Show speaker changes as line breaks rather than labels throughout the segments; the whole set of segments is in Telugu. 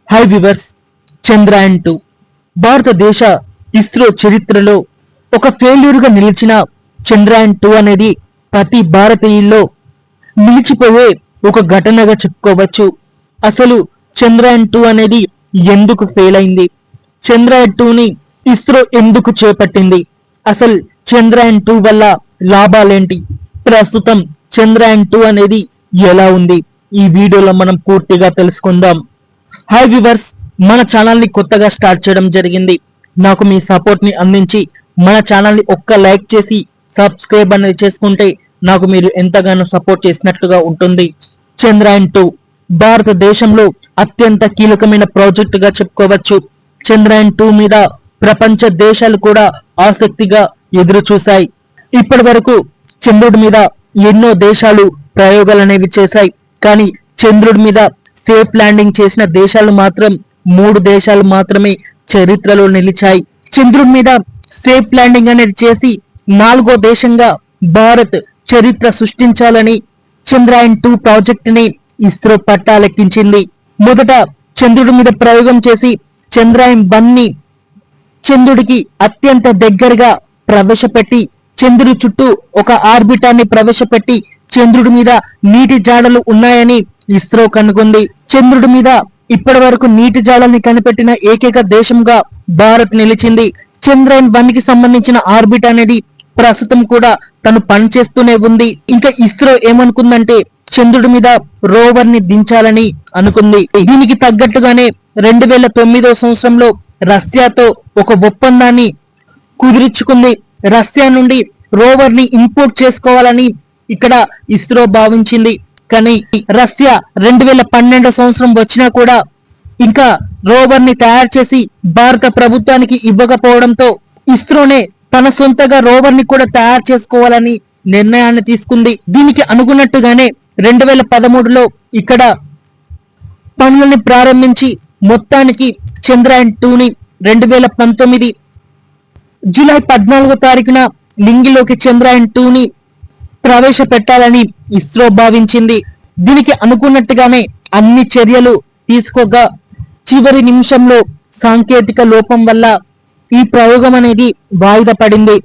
హై వివర్స్, చంద్రయాన్-2 భారతదేశ ఇస్రో చరిత్రలో ఒక ఫెయిల్యూర్గా నిలిచిన చంద్రయాన్-2 అనేది ప్రతి భారతీయుల్లో నిలిచిపోయే ఒక ఘటనగా చెప్పుకోవచ్చు. అసలు చంద్రయాన్-2 అనేది ఎందుకు ఫెయిల్ అయింది, చంద్రయాన్-2ని ఇస్రో ఎందుకు చేపట్టింది, అసలు చంద్రయాన్-2 వల్ల లాభాలేంటి, ప్రస్తుతం చంద్రయాన్-2 అనేది ఎలా ఉంది, ఈ వీడియోలో మనం పూర్తిగా తెలుసుకుందాం. హాయ్ వ్యూవర్స్, మన ఛానల్ ని కొత్తగా స్టార్ట్ చేయడం జరిగింది. నాకు మీ సపోర్ట్ ని అందించి మన ఛానల్ ని ఒక్క లైక్ చేసి సబ్స్క్రైబ్ అనేది చేసుకుంటే నాకు మీరు ఎంతగానో సపోర్ట్ చేసినట్లుగా ఉంటుంది. చంద్రయాన్-2 భారతదేశంలో అత్యంత కీలకమైన ప్రాజెక్ట్ గా చెప్పుకోవచ్చు. చంద్రయాన్-2 మీద ప్రపంచ దేశాలు కూడా ఆసక్తిగా ఎదురు చూశాయి. ఇప్పటి వరకు చంద్రుడి మీద ఎన్నో దేశాలు ప్రయోగాలు అనేవి చేశాయి. కానీ చంద్రుడి మీద సేఫ్ ల్యాండింగ్ చేసిన దేశాలు మాత్రం 3 దేశాలు మాత్రమే చరిత్రలో నిలిచాయి. చంద్రుడి మీద సేఫ్ ల్యాండింగ్ అనేది చేసి 4వ దేశంగా భారత్ చరిత్ర సృష్టించాలని చంద్రయాన్-2 ప్రాజెక్ట్ ని ఇస్రో పట్టాలెక్కించింది. మొదట చంద్రుడి మీద ప్రయోగం చేసి చంద్రయాన్-1 ని చంద్రుడికి అత్యంత దగ్గరగా ప్రవేశపెట్టి చంద్రుడి చుట్టూ ఒక ఆర్బిటాన్ని ప్రవేశపెట్టి చంద్రుడి మీద నీటి జాడలు ఉన్నాయని ఇస్రో కనుగొంది. చంద్రుడి మీద ఇప్పటి వరకు నీటి జాడల్ని కనిపెట్టిన ఏకైక దేశంగా భారత్ నిలిచింది. చంద్రయాన్-1 కి సంబంధించిన ఆర్బిట్ అనేది ప్రస్తుతం కూడా తను పనిచేస్తూనే ఉంది. ఇంకా ఇస్రో ఏమనుకుందంటే చంద్రుడి మీద రోవర్ ని దించాలని అనుకుంది. దీనికి తగ్గట్టుగానే 2009వ సంవత్సరంలో రష్యాతో ఒక ఒప్పందాన్ని కుదిరించుకుంది. రష్యా నుండి రోవర్ ని ఇంపోర్ట్ చేసుకోవాలని ఇక్కడ ఇస్రో భావించింది. కానీ రష్యా 2012 సంవత్సరం వచ్చినా కూడా ఇంకా రోవర్ ని తయారు చేసి భారత ప్రభుత్వానికి ఇవ్వకపోవడంతో ఇస్రోనే తన సొంతగా రోవర్ ని కూడా తయారు చేసుకోవాలని నిర్ణయాన్ని తీసుకుంది. దీనికి అనుగుణట్టుగానే 2013లో ఇక్కడ పనులని ప్రారంభించి మొత్తానికి చంద్రయాన్-2ని 2019 జూలై 14వ తారీఖున లింగిలోకి చంద్రయాన్-2ని ప్రవేశపెట్టాలని ఇస్రో భావించింది. దీనికి అనుకున్నట్టుగానే అన్ని చర్యలు తీసుకోగా చివరి నిమిషంలో సాంకేతిక లోపం వల్ల ఈ ప్రయోగం అనేది వాయిదా పడింది.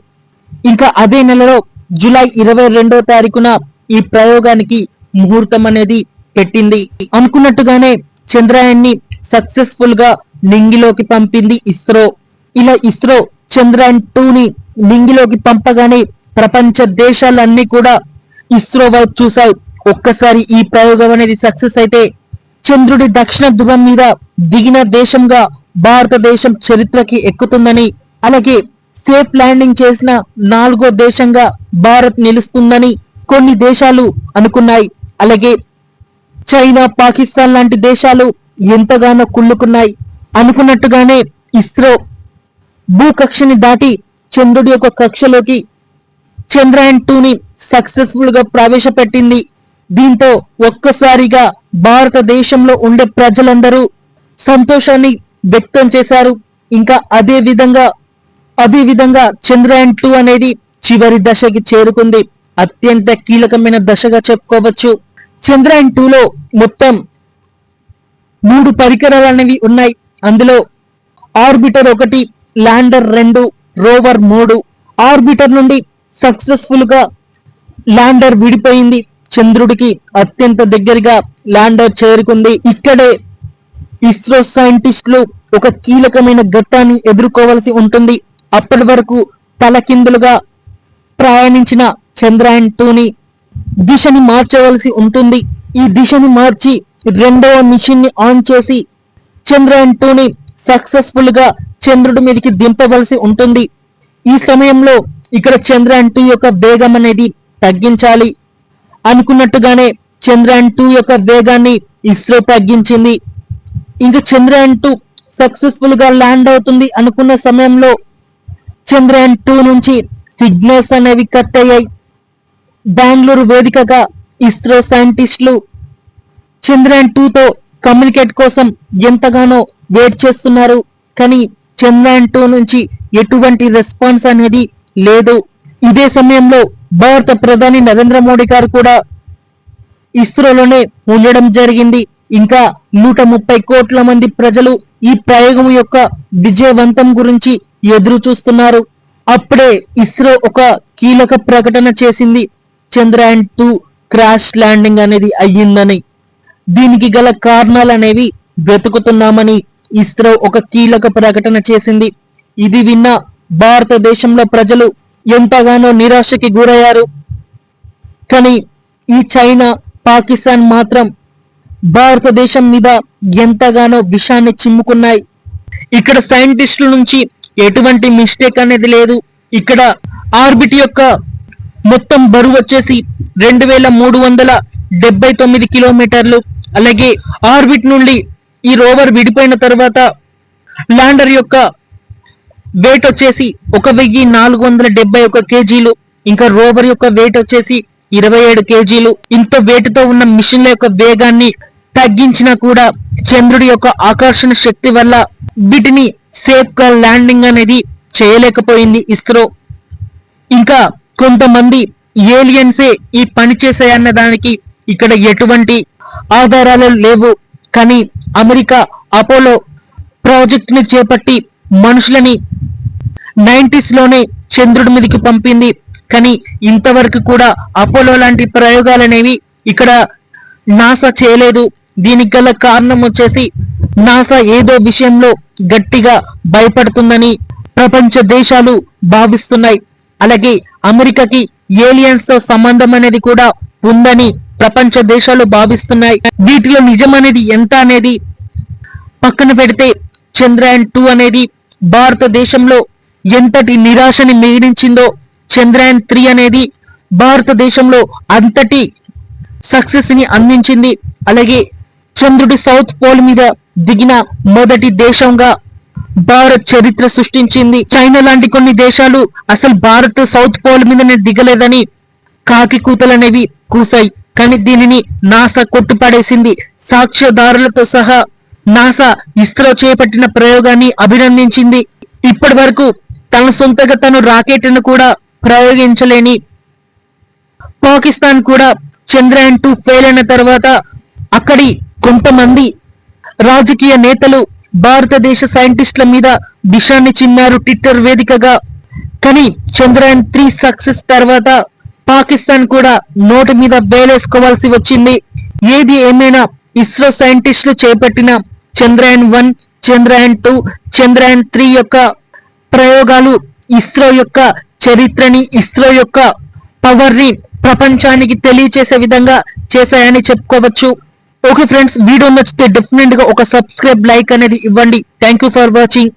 ఇంకా అదే నెలలో జూలై 22వ తారీఖున ఈ ప్రయోగానికి ముహూర్తం అనేది పెట్టింది. అనుకున్నట్టుగానే చంద్రయాన్ ని సక్సెస్ఫుల్ గా లింగిలోకి పంపింది ఇస్రో. ఇలా ఇస్రో చంద్రయాన్-2ని లింగిలోకి పంపగానే ప్రపంచ దేశాలన్నీ కూడా ఇస్రో వైపు చూశాయి. ఒక్కసారి ఈ ప్రయోగం అనేది సక్సెస్ అయితే చంద్రుడి దక్షిణ ధ్రువం మీద దిగిన దేశంగా భారతదేశం చరిత్రకి ఎక్కుతుందని, అలాగే సేఫ్ ల్యాండింగ్ చేసిన 4వ దేశంగా భారత్ నిలుస్తుందని కొన్ని దేశాలు అనుకున్నాయి. అలాగే చైనా, పాకిస్తాన్ లాంటి దేశాలు ఎంతగానో కుళ్ళుకున్నాయి. అనుకున్నట్టుగానే ఇస్రో భూకక్షని దాటి చంద్రుడి యొక్క కక్షలోకి చంద్రయాన్-2ని సక్సెస్ఫుల్ గా ప్రవేశపెట్టింది. దీంతో ఒక్కసారిగా భారతదేశంలో ఉండే ప్రజలందరూ సంతోషాన్ని వ్యక్తం చేశారు. ఇంకా అదే విధంగా చంద్రయాన్-2 అనేది చివరి దశకి చేరుకుంది. అత్యంత కీలకమైన దశగా చెప్పుకోవచ్చు. చంద్రయాన్-2లో మొత్తం 3 పరికరాలు అనేవి ఉన్నాయి. అందులో ఆర్బిటర్ 1, ల్యాండర్ 2, రోవర్ 3. ఆర్బిటర్ నుండి సక్సెస్ఫుల్ గా ల్యాండర్ విడిపోయింది. చంద్రుడికి అత్యంత దగ్గరగా ల్యాండర్ చేరుకుంది. ఇక్కడే ఇస్రో సైంటిస్టులు ఒక కీలకమైన ఘట్టాన్ని ఎదుర్కోవలసి ఉంటుంది. అప్పటి వరకు తలకిందులుగా ప్రయాణించిన చంద్రయాన్-2ని దిశని మార్చవలసి ఉంటుంది. ఈ దిశని మార్చి 2వ మిషన్ ని ఆన్ చేసి చంద్రయాన్-2ని సక్సెస్ఫుల్ గా చంద్రుడి మీదకి దింపవలసి ఉంటుంది. ఈ సమయంలో ఇక్కడ చంద్రయాన్-2 యొక్క వేగం అనేది తగ్గించాలి. అనుకున్నట్టుగానే చంద్రయాన్-2 యొక్క వేగాన్ని ఇస్రో తగ్గించింది. ఇంకా చంద్రయాన్-2 సక్సెస్ఫుల్ గా ల్యాండ్ అవుతుంది అనుకున్న సమయంలో చంద్రయాన్-2 నుంచి సిగ్నల్స్ అనేవి కట్ అయ్యాయి. బెంగళూరు వేదికగా ఇస్రో సైంటిస్టులు చంద్రయాన్-2తో కమ్యూనికేట్ కోసం ఎంతగానో వెయిట్ చేస్తున్నారు. కానీ చంద్రయాన్-2 నుంచి ఎటువంటి రెస్పాన్స్ అనేది లేదు. ఇదే సమయంలో భారత ప్రధాని నరేంద్ర మోడీ గారు కూడా ఇస్రోలోనే ఉండడం జరిగింది. ఇంకా 130 కోట్ల మంది ప్రజలు ఈ ప్రయోగం యొక్క విజయవంతం గురించి ఎదురు చూస్తున్నారు. అప్పుడే ఇస్రో ఒక కీలక ప్రకటన చేసింది, చంద్రయాన్ 2 క్రాష్ ల్యాండింగ్ అనేది అయ్యిందని. దీనికి గల కారణాలు అనేవి వెతుకుతున్నామని ఇస్రో ఒక కీలక ప్రకటన చేసింది. ఇది విన్న భారతదేశంలో ప్రజలు ఎంతగానో నిరాశకి గురయ్యారు. కానీ ఈ చైనా, పాకిస్తాన్ మాత్రం భారతదేశం మీద ఎంతగానో విషాన్ని చిమ్ముకున్నాయి. ఇక్కడ సైంటిస్టుల నుంచి ఎటువంటి మిస్టేక్ అనేది లేదు. ఇక్కడ ఆర్బిట్ యొక్క మొత్తం బరువు వచ్చేసి 2379 కిలోమీటర్లు. అలాగే ఆర్బిట్ నుండి ఈ రోవర్ విడిపోయిన తర్వాత ల్యాండర్ యొక్క వెయిట్ వచ్చేసి 1471 కేజీలు. ఇంకా రోవర్ యొక్క వెయిట్ వచ్చేసి 27 కేజీలు. ఇంత వెయిట్ తో ఉన్న మిషన్ల యొక్క వేగాన్ని తగ్గించినా కూడా చంద్రుడి యొక్క ఆకర్షణ శక్తి వల్ల వీటిని సేఫ్ గా ల్యాండింగ్ అనేది చేయలేకపోయింది ఇస్రో. ఇంకా కొంతమంది ఏలియన్సే ఈ పని చేశాయన్న దానికి ఇక్కడ ఎటువంటి ఆధారాలు లేవు. కానీ అమెరికా అపోలో ప్రాజెక్ట్ ని చేపట్టి మనుషులని 90s లోనే చంద్రుడి మీదకి పంపింది. కానీ ఇంతవరకు కూడా అపోలో లాంటి ప్రయోగాలు అనేవి ఇక్కడ నాసా చేయలేదు. దీనికి గల కారణం వచ్చేసి నాసా ఏదో విషయంలో గట్టిగా భయపడుతుందని ప్రపంచ దేశాలు భావిస్తున్నాయి. అలాగే అమెరికాకి ఏలియన్స్ తో సంబంధం అనేది కూడా ఉందని ప్రపంచ దేశాలు భావిస్తున్నాయి. వీటిలో నిజం అనేది ఎంత అనేది పక్కన పెడితే చంద్రయాన్ 2 అనేది భారతదేశంలో ఎంతటి నిరాశని మిగిలించిందో, చంద్రయాన్ 3 అనేది భారతదేశంలో అంతటి సక్సెస్ ని అందించింది. అలాగే చంద్రుడి సౌత్ పోల్ మీద దిగిన మొదటి దేశంగా భారత్ చరిత్ర సృష్టించింది. చైనా లాంటి కొన్ని దేశాలు అసలు భారత్ సౌత్ పోల్ మీదనే దిగలేదని కాకి కూతలనేవి కూసాయి. కానీ దీనిని నాసా కొట్టుపడేసింది. సాక్ష్యాధారులతో సహా నాసా ఇస్రో చేపట్టిన ప్రయోగాన్ని అభినందించింది. ఇప్పటి వరకు తన సొంతగా తను రాకెట్ను కూడా ప్రయోగించలేని పాకిస్తాన్ కూడా చంద్రయాన్ 2 ఫెయిల్ అయిన తర్వాత అక్కడి కొంతమంది రాజకీయ నేతలు భారతదేశ సైంటిస్టుల మీద విషాన్ని చిన్నారు ట్విట్టర్ వేదికగా. కానీ చంద్రయాన్ 3 సక్సెస్ తర్వాత పాకిస్తాన్ కూడా నోటి మీద వేలేసుకోవాల్సి వచ్చింది. ఏది ఏమైనా ఇస్రో సైంటిస్టులు చేపట్టిన చంద్రయాన్ 1, చంద్రయాన్ 2, చంద్రయాన్ 3 యొక్క ప్రయోగాలు ఇస్రో యొక్క చరిత్రని, ఇస్రో యొక్క పవర్ ని ప్రపంచానికి తెలియచేసే విధంగా చేశాయని చెప్పుకోవచ్చు. ఓకే ఫ్రెండ్స్, వీడియో నచ్చితే డెఫినెట్ గా ఒక సబ్స్క్రైబ్, లైక్ అనేది ఇవ్వండి. Thank you for watching.